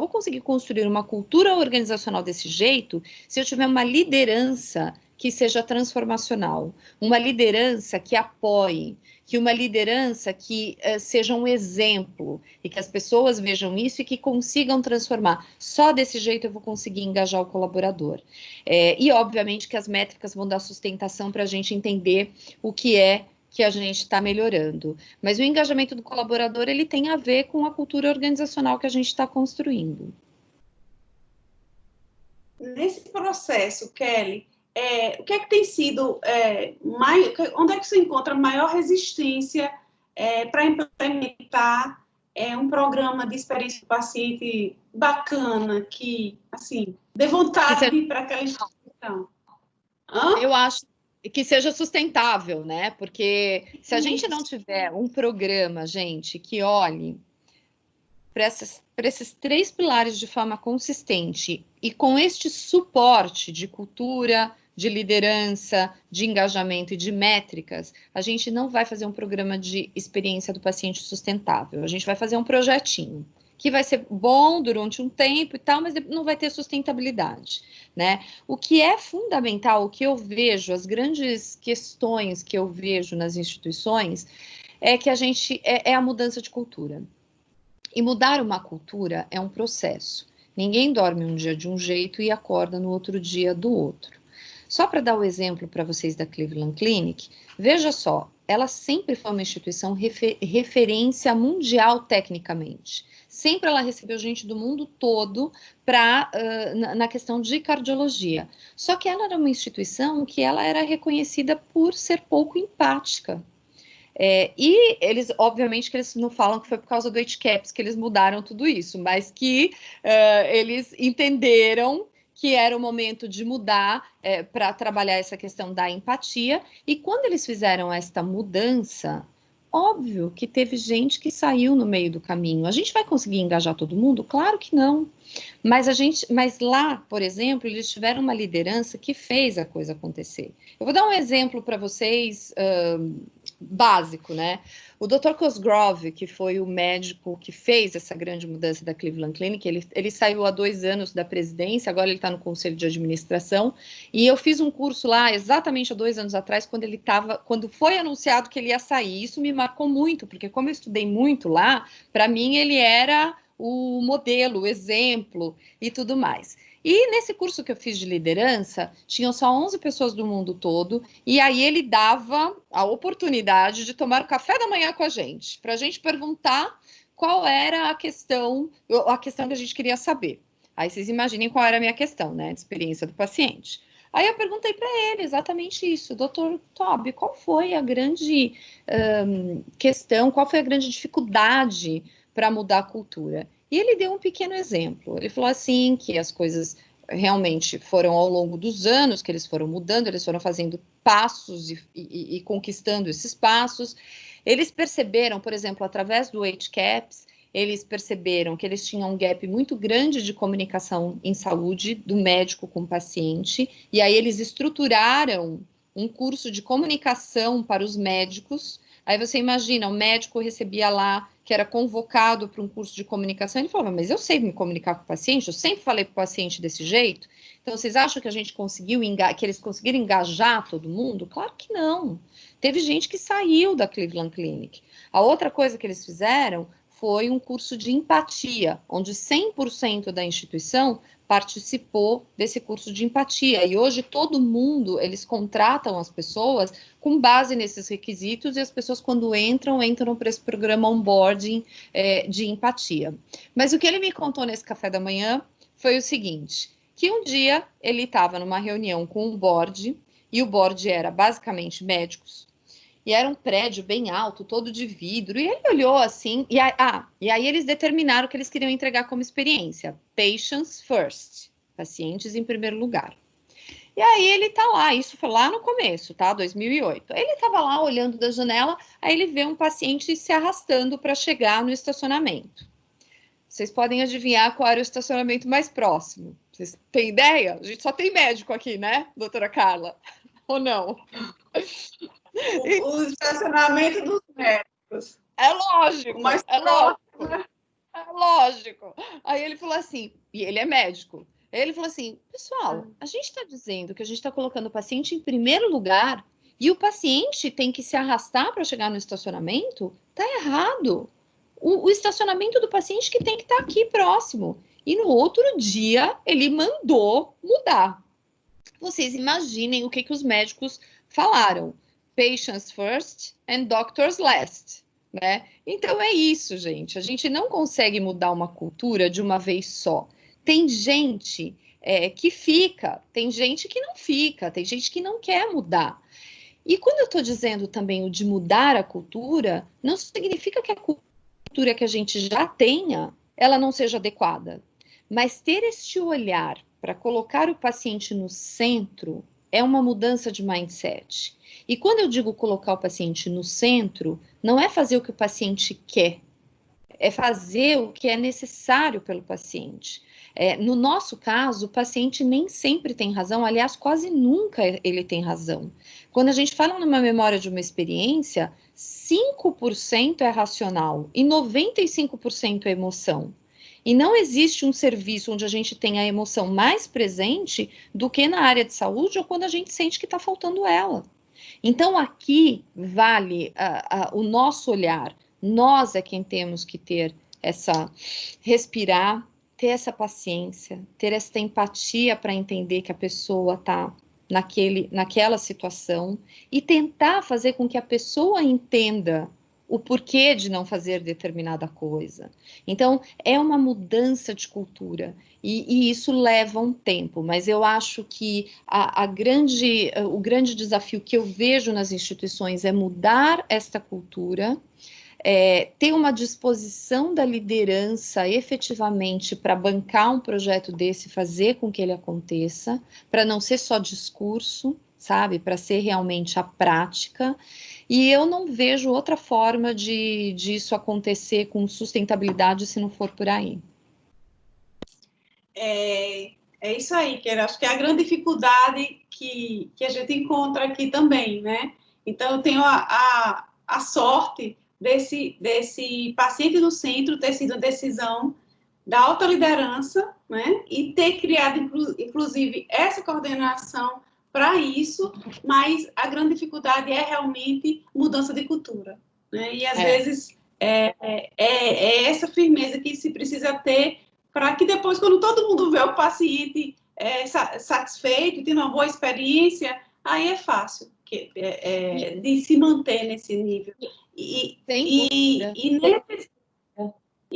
conseguir construir uma cultura organizacional desse jeito se eu tiver uma liderança que seja transformacional, uma liderança que apoie, que uma liderança que seja um exemplo e que as pessoas vejam isso e que consigam transformar. Só desse jeito eu vou conseguir engajar o colaborador. E, obviamente, que as métricas vão dar sustentação para a gente entender o que é que a gente está melhorando. Mas o engajamento do colaborador, ele tem a ver com a cultura organizacional que a gente está construindo. Nesse processo, Kelly, o que é que tem sido onde é que você encontra maior resistência para implementar um programa de experiência do paciente bacana, que, assim, dê vontade de ir para aquela instituição? Eu acho que seja sustentável, né? Porque se a gente não tiver um programa, gente, que olhe para esses 3 pilares de forma consistente e com este suporte de cultura, de liderança, de engajamento e de métricas, a gente não vai fazer um programa de experiência do paciente sustentável. A gente vai fazer um projetinho que vai ser bom durante um tempo e tal, mas não vai ter sustentabilidade, né? O que é fundamental, o que eu vejo, as grandes questões que eu vejo nas instituições, é que é a mudança de cultura. E mudar uma cultura é um processo. Ninguém dorme um dia de um jeito e acorda no outro dia do outro. Só para dar o exemplo para vocês da Cleveland Clinic, veja só, ela sempre foi uma instituição referência mundial tecnicamente. Sempre ela recebeu gente do mundo todo na questão de cardiologia. Só que ela era uma instituição que ela era reconhecida por ser pouco empática. E eles, obviamente, que eles não falam que foi por causa do HCAHPS que eles mudaram tudo isso, mas que eles entenderam que era o momento de mudar para trabalhar essa questão da empatia. E quando eles fizeram esta mudança, óbvio que teve gente que saiu no meio do caminho. A gente vai conseguir engajar todo mundo? Claro que não. Mas lá, por exemplo, eles tiveram uma liderança que fez a coisa acontecer. Eu vou dar um exemplo para vocês básico, né? O Dr. Cosgrove, que foi o médico que fez essa grande mudança da Cleveland Clinic, ele saiu há 2 anos da presidência, agora ele está no conselho de administração, e eu fiz um curso lá exatamente há 2 anos atrás, quando foi anunciado que ele ia sair. Isso me marcou muito, porque como eu estudei muito lá, para mim ele era o modelo, o exemplo e tudo mais. E nesse curso que eu fiz de liderança, tinham só 11 pessoas do mundo todo, e aí ele dava a oportunidade de tomar o café da manhã com a gente, para a gente perguntar qual era a questão que a gente queria saber. Aí vocês imaginem qual era a minha questão, né, de experiência do paciente. Aí eu perguntei para ele exatamente isso, Dr. Toby, qual foi a grande questão, qual foi a grande dificuldade para mudar a cultura? E ele deu um pequeno exemplo. Ele falou assim que as coisas realmente foram ao longo dos anos, que eles foram mudando, eles foram fazendo passos e conquistando esses passos. Eles perceberam, por exemplo, através do HCAHPS, eles perceberam que eles tinham um gap muito grande de comunicação em saúde do médico com o paciente, e aí eles estruturaram um curso de comunicação para os médicos. Aí você imagina, o médico recebia lá, que era convocado para um curso de comunicação, ele falava, mas eu sei me comunicar com o paciente, eu sempre falei para o paciente desse jeito. Então, vocês acham que a gente que eles conseguiram engajar todo mundo? Claro que não. Teve gente que saiu da Cleveland Clinic. A outra coisa que eles fizeram foi um curso de empatia, onde 100% da instituição participou desse curso de empatia. E hoje todo mundo, eles contratam as pessoas com base nesses requisitos, e as pessoas, quando entram para esse programa onboarding de empatia. Mas o que ele me contou nesse café da manhã foi o seguinte, que um dia ele estava numa reunião com o board, e o board era basicamente médicos, e era um prédio bem alto, todo de vidro, e ele olhou assim, e aí eles determinaram que eles queriam entregar como experiência, patients first, pacientes em primeiro lugar. E aí ele tá lá, isso foi lá no começo, tá, 2008. Ele tava lá olhando da janela, aí ele vê um paciente se arrastando para chegar no estacionamento. Vocês podem adivinhar qual era o estacionamento mais próximo? Vocês têm ideia? A gente só tem médico aqui, né, doutora Carla? Ou não? O estacionamento dos médicos. É lógico, Mas é lógico, é lógico. Aí ele falou assim, e ele é médico, ele falou assim, pessoal, a gente está dizendo que a gente está colocando o paciente em primeiro lugar e o paciente tem que se arrastar para chegar no estacionamento? Tá errado. O estacionamento do paciente que tem que estar aqui próximo. E no outro dia ele mandou mudar. Vocês imaginem o que os médicos falaram. Patients first and doctors last, né? Então é isso, gente. A gente não consegue mudar uma cultura de uma vez só. Tem gente que fica, tem gente que não fica, tem gente que não quer mudar. E quando eu estou dizendo também o de mudar a cultura, não significa que a cultura que a gente já tenha, ela não seja adequada. Mas ter este olhar para colocar o paciente no centro é uma mudança de mindset. E quando eu digo colocar o paciente no centro, não é fazer o que o paciente quer, é fazer o que é necessário pelo paciente. No nosso caso, o paciente nem sempre tem razão, aliás, quase nunca ele tem razão. Quando a gente fala numa memória de uma experiência, 5% é racional e 95% é emoção. E não existe um serviço onde a gente tem a emoção mais presente do que na área de saúde ou quando a gente sente que está faltando ela. Então, aqui vale o nosso olhar. Nós é quem temos que ter respirar, ter essa paciência, ter essa empatia para entender que a pessoa está naquela situação e tentar fazer com que a pessoa entenda o porquê de não fazer determinada coisa. Então, é uma mudança de cultura e isso leva um tempo, mas eu acho que o grande desafio que eu vejo nas instituições é mudar esta cultura, ter uma disposição da liderança efetivamente para bancar um projeto desse, fazer com que ele aconteça, para não ser só discurso, sabe? Para ser realmente a prática. E eu não vejo outra forma disso acontecer com sustentabilidade se não for por aí. É isso aí, que eu acho que é a grande dificuldade que a gente encontra aqui também, né? Então, eu tenho a sorte desse paciente no centro ter sido a decisão da alta liderança, né? E ter criado, inclusive, essa coordenação para isso, mas a grande dificuldade é realmente mudança de cultura, né? E às vezes é essa firmeza que se precisa ter para que depois, quando todo mundo vê o paciente satisfeito, tendo uma boa experiência, aí é fácil de se manter nesse nível. E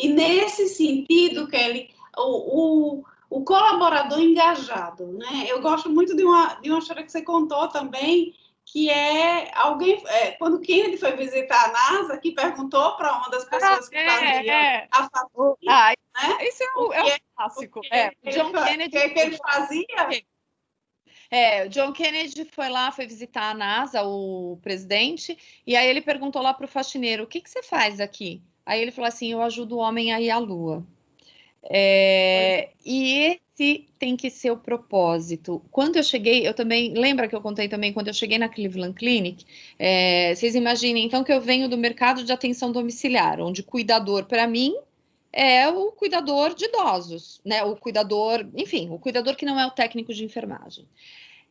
nesse sentido, Kelly, o colaborador engajado, né? Eu gosto muito de uma história que você contou também, que quando Kennedy foi visitar a NASA, que perguntou para uma das pessoas que fazia a faculdade, né? Esse é o clássico. John Kennedy, o que ele fazia? O John Kennedy foi lá, foi visitar a NASA, o presidente, e aí ele perguntou lá para o faxineiro, o que você faz aqui? Aí ele falou assim, eu ajudo o homem a ir à Lua. E esse tem que ser o propósito. Quando eu cheguei, eu também, lembra que eu contei também, quando eu cheguei na Cleveland Clinic, vocês imaginem, então, que eu venho do mercado de atenção domiciliar, onde cuidador, para mim, é o cuidador de idosos, né? O cuidador, enfim, o cuidador que não é o técnico de enfermagem.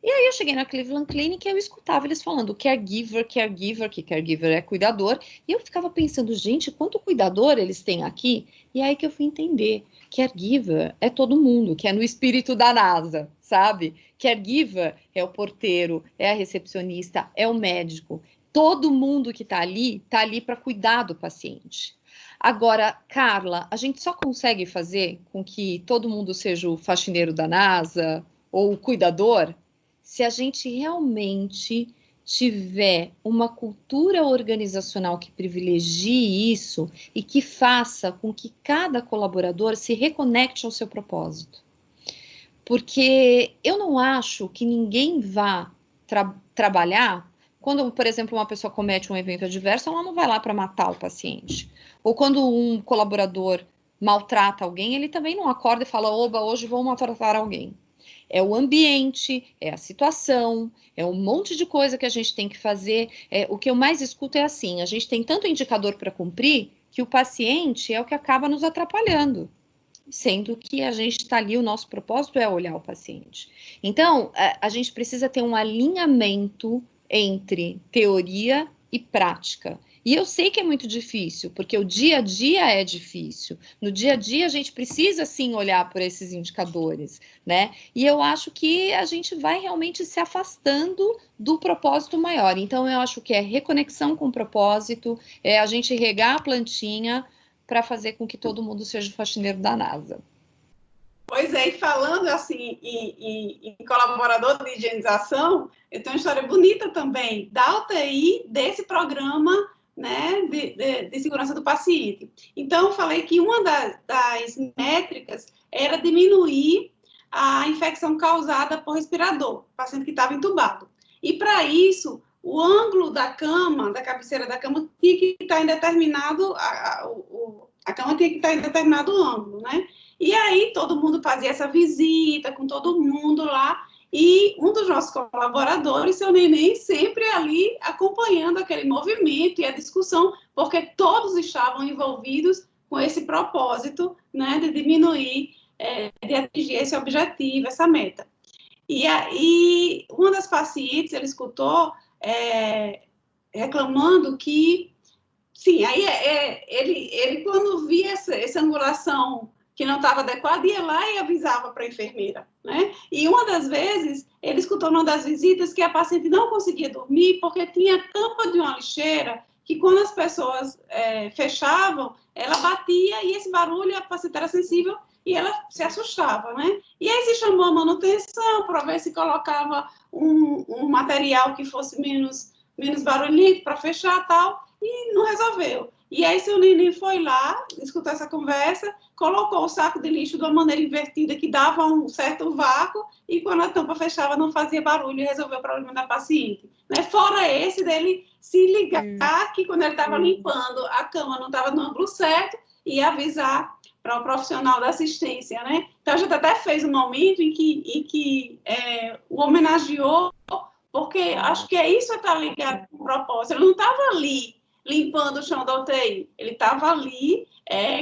E aí eu cheguei na Cleveland Clinic e eu escutava eles falando caregiver, que caregiver é cuidador, e eu ficava pensando, gente, quanto cuidador eles têm aqui? E aí que eu fui entender, caregiver é todo mundo, que é no espírito da NASA, sabe? Caregiver é o porteiro, é a recepcionista, é o médico. Todo mundo que está ali para cuidar do paciente. Agora, Carla, a gente só consegue fazer com que todo mundo seja o faxineiro da NASA ou o cuidador se a gente realmente tiver uma cultura organizacional que privilegie isso e que faça com que cada colaborador se reconecte ao seu propósito. Porque eu não acho que ninguém vá trabalhar quando, por exemplo, uma pessoa comete um evento adverso, ela não vai lá para matar o paciente. Ou quando um colaborador maltrata alguém, ele também não acorda e fala, oba, hoje vou maltratar alguém. É o ambiente, é a situação, é um monte de coisa que a gente tem que fazer. O que eu mais escuto é assim, a gente tem tanto indicador para cumprir que o paciente é o que acaba nos atrapalhando, sendo que a gente está ali, o nosso propósito é olhar o paciente. Então, a gente precisa ter um alinhamento entre teoria e prática. E eu sei que é muito difícil, porque o dia a dia é difícil. No dia a dia, a gente precisa, sim, olhar por esses indicadores, né? E eu acho que a gente vai realmente se afastando do propósito maior. Então, eu acho que é reconexão com o propósito, é a gente regar a plantinha para fazer com que todo mundo seja o faxineiro da NASA. Pois é, e falando assim em colaborador de higienização, eu tenho uma história bonita também da UTI desse programa, né, de segurança do paciente. Então, eu falei que uma das métricas era diminuir a infecção causada por respirador, paciente que estava entubado. E para isso, o ângulo da cama, da cabeceira da cama, tinha que estar em determinado, a cama tinha que estar em determinado ângulo, né? E aí todo mundo fazia essa visita com todo mundo lá, e um dos nossos colaboradores, seu Neném, sempre ali acompanhando aquele movimento e a discussão, porque todos estavam envolvidos com esse propósito, né, de diminuir, de atingir esse objetivo, essa meta. E aí, uma das pacientes, ele escutou reclamando que, sim, aí ele quando via essa angulação que não estava adequada, ia lá e avisava para a enfermeira, né? E uma das vezes, ele escutou numa das visitas que a paciente não conseguia dormir porque tinha tampa de uma lixeira que quando as pessoas fechavam, ela batia e esse barulho, a paciente era sensível e ela se assustava, né? E aí se chamou a manutenção para ver se colocava um material que fosse menos barulhento para fechar tal, e não resolveu. E aí seu Neném foi lá, escutou essa conversa, colocou o saco de lixo de uma maneira invertida que dava um certo vácuo e quando a tampa fechava não fazia barulho e resolveu o problema da paciente. Né? Fora esse dele se ligar que quando ele estava limpando a cama não estava no ângulo certo e avisar para o profissional da assistência, né? Então a gente até fez um momento em que o homenageou, porque acho que é isso que está ligado com o propósito. Ele não estava ali limpando o chão da UTI, ele estava ali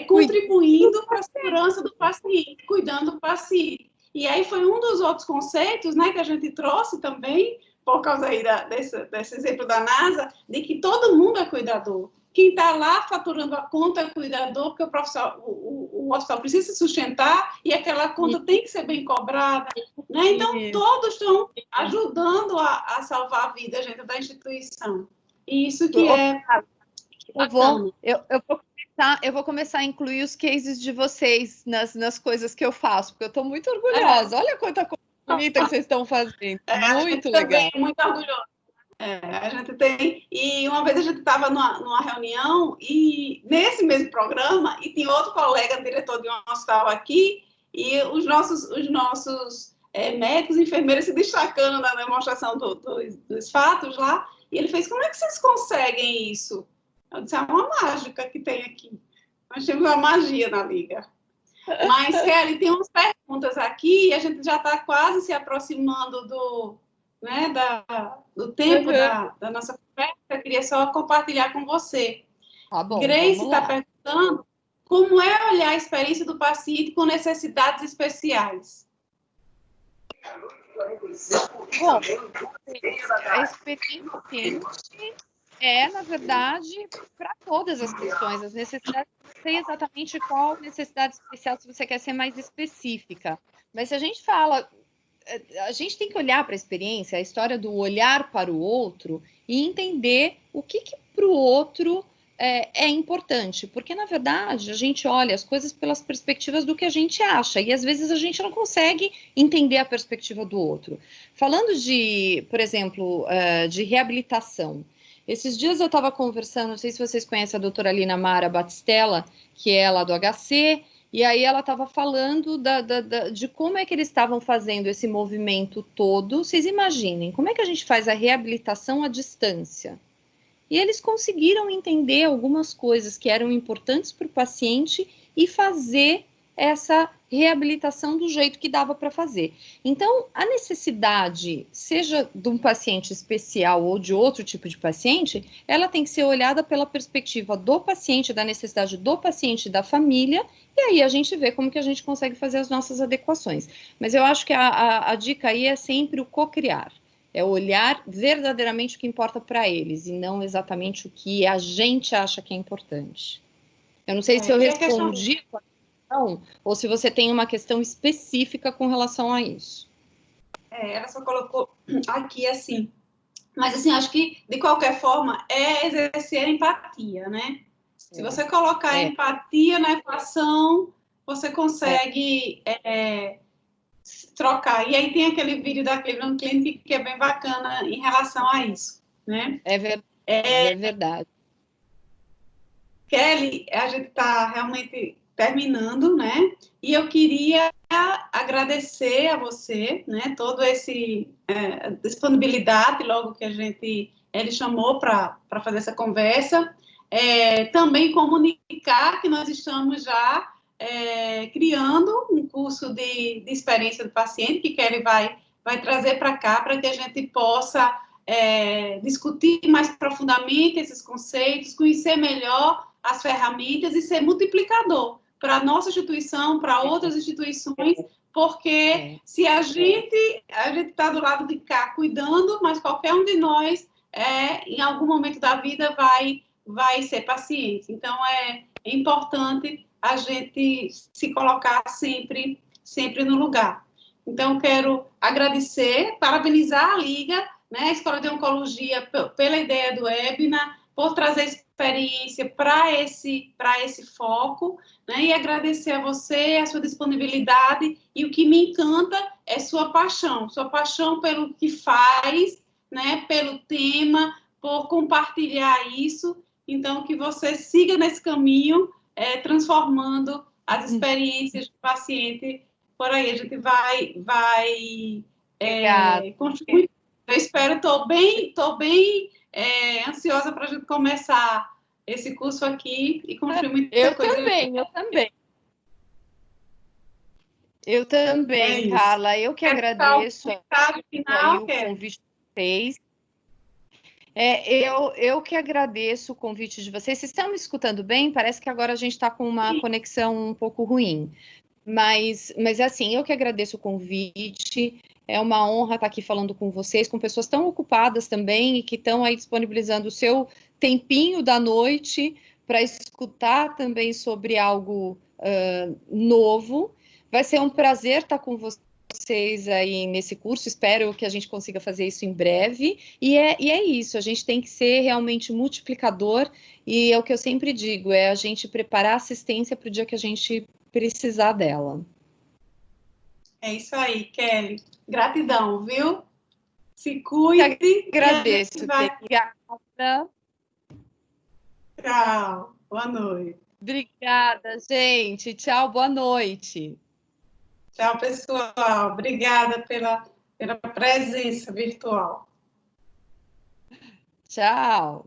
contribuindo para a segurança do paciente, cuidando do paciente. E aí foi um dos outros conceitos, né, que a gente trouxe também, por causa aí desse exemplo da NASA, de que todo mundo é cuidador. Quem está lá faturando a conta é cuidador, porque o hospital precisa se sustentar e aquela conta tem que ser bem cobrada. Né? Então, todos estão ajudando a salvar a vida, gente, da instituição. Isso que é... Eu vou começar a incluir os cases de vocês nas coisas que eu faço, porque eu estou muito orgulhosa. Olha quanta coisa bonita que vocês estão fazendo. Muito legal. Muito orgulhosa. A gente tem... E uma vez a gente estava numa reunião e nesse mesmo programa, e tinha outro colega, diretor de um hospital aqui, e os nossos médicos, enfermeiros se destacando na demonstração dos fatos lá, e ele fez, como é que vocês conseguem isso? Eu disse, é uma mágica que tem aqui. Nós temos uma magia na Liga. Mas, Kelly, tem umas perguntas aqui, e a gente já está quase se aproximando do tempo da nossa conversa. Eu queria só compartilhar com você. Tá bom, Grace está perguntando como é olhar a experiência do paciente com necessidades especiais. Bom, a experiência na verdade, para todas as questões, as necessidades, não sei exatamente qual necessidade especial, se você quer ser mais específica, mas se a gente fala, a gente tem que olhar para a experiência, a história do olhar para o outro e entender o que para o outro é importante, porque na verdade a gente olha as coisas pelas perspectivas do que a gente acha e às vezes a gente não consegue entender a perspectiva do outro. Falando de, por exemplo, de reabilitação, esses dias eu estava conversando, não sei se vocês conhecem a doutora Lina Mara Batistella, que é lá do HC, e aí ela estava falando de como é que eles estavam fazendo esse movimento todo. Vocês imaginem, como é que a gente faz a reabilitação à distância? E eles conseguiram entender algumas coisas que eram importantes para o paciente e fazer essa reabilitação do jeito que dava para fazer. Então, a necessidade, seja de um paciente especial ou de outro tipo de paciente, ela tem que ser olhada pela perspectiva do paciente, da necessidade do paciente e da família, e aí a gente vê como que a gente consegue fazer as nossas adequações. Mas eu acho que a dica aí é sempre o co-criar. É olhar verdadeiramente o que importa para eles, e não exatamente o que a gente acha que é importante. Eu não sei se eu respondi a questão, ou se você tem uma questão específica com relação a isso. Ela só colocou aqui assim. Mas, assim, acho que, de qualquer forma, é exercer a empatia, né? Se você colocar a empatia na equação, você consegue trocar. E aí tem aquele vídeo da Cleveland Clinic que é bem bacana em relação a isso, né? É verdade. Kelly, a gente está realmente terminando, né? E eu queria agradecer a você, né? Toda essa disponibilidade logo que ele chamou para fazer essa conversa. Também comunicar que nós estamos já criando um curso de experiência do paciente, que Kelly vai trazer para cá, para que a gente possa discutir mais profundamente esses conceitos, conhecer melhor as ferramentas e ser multiplicador para a nossa instituição, para outras instituições, porque se a gente está do lado de cá cuidando, mas qualquer um de nós, em algum momento da vida, vai ser paciente. Então, é importante a gente se colocar sempre no lugar. Então, quero agradecer, parabenizar a Liga, né, a Escola de Oncologia, pela ideia do webinar, por trazer experiência para esse foco, né, e agradecer a você, a sua disponibilidade, e o que me encanta é sua paixão pelo que faz, né, pelo tema, por compartilhar isso. Então, que você siga nesse caminho, transformando as experiências do paciente por aí. A gente vai construir. Eu espero, estou bem ansiosa para a gente começar esse curso aqui e construir muita coisa. Eu também, Carla. Eu que agradeço o convite de vocês. Eu que agradeço o convite de vocês. Vocês estão me escutando bem? Parece que agora a gente está com uma conexão um pouco ruim. Mas assim, eu que agradeço o convite. É uma honra estar aqui falando com vocês, com pessoas tão ocupadas também e que estão aí disponibilizando o seu tempinho da noite para escutar também sobre algo novo. Vai ser um prazer estar com vocês aí nesse curso. Espero que a gente consiga fazer isso em breve. E é isso, a gente tem que ser realmente multiplicador, e é o que eu sempre digo, é a gente preparar a assistência para o dia que a gente precisar dela. É isso aí, Kelly. Gratidão, viu? Se cuide. Agradeço. Tchau. Boa noite. Obrigada, gente. Tchau, boa noite. Tchau, pessoal. Obrigada pela presença virtual. Tchau.